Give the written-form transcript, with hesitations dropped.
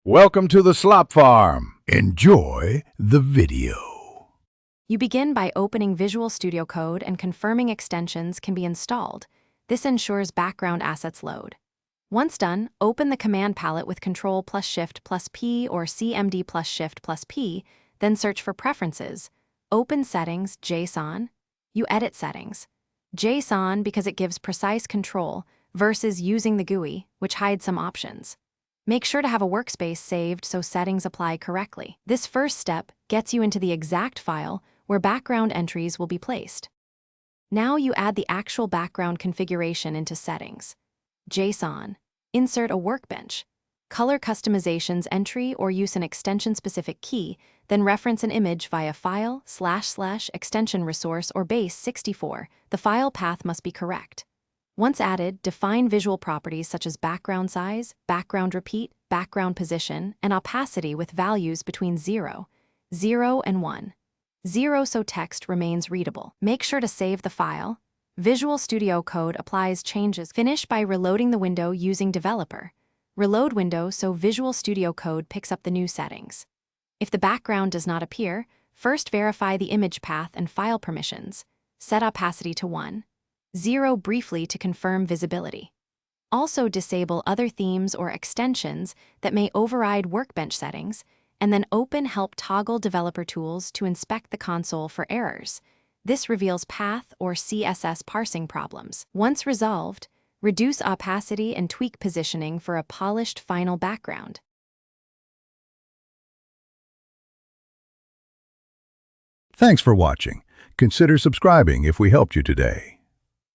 Welcome to the Slop Farm. Enjoy the video. You begin by opening Visual Studio Code and confirming extensions can be installed. This ensures background assets load. Once done, open the command palette with Ctrl+Shift+P or CMD+Shift+P, then search for Preferences. Open Settings, JSON. You edit Settings. JSON because it gives precise control versus using the GUI, which hides some options. Make sure to have a workspace saved so settings apply correctly. This first step gets you into the exact file where background entries will be placed. Now you add the actual background configuration into Settings. JSON. Insert a workbench. Color customizations entry or use an extension-specific key, then reference an image via File, / extension resource or base 64. The file path must be correct. Once added, define visual properties such as background size, background repeat, background position, and opacity with values between 0 and 1. 0 so text remains readable. Make sure to save the file. Visual Studio Code applies changes. Finish by reloading the window using Developer. Reload window so Visual Studio Code picks up the new settings. If the background does not appear, first verify the image path and file permissions. Set opacity to 1. 0 briefly to confirm visibility. Also disable other themes or extensions that may override workbench settings, and then open Help Toggle Developer Tools to inspect the console for errors. This reveals path or CSS parsing problems. Once resolved, reduce opacity and tweak positioning for a polished final background. Thanks for watching. Consider subscribing if we helped you today.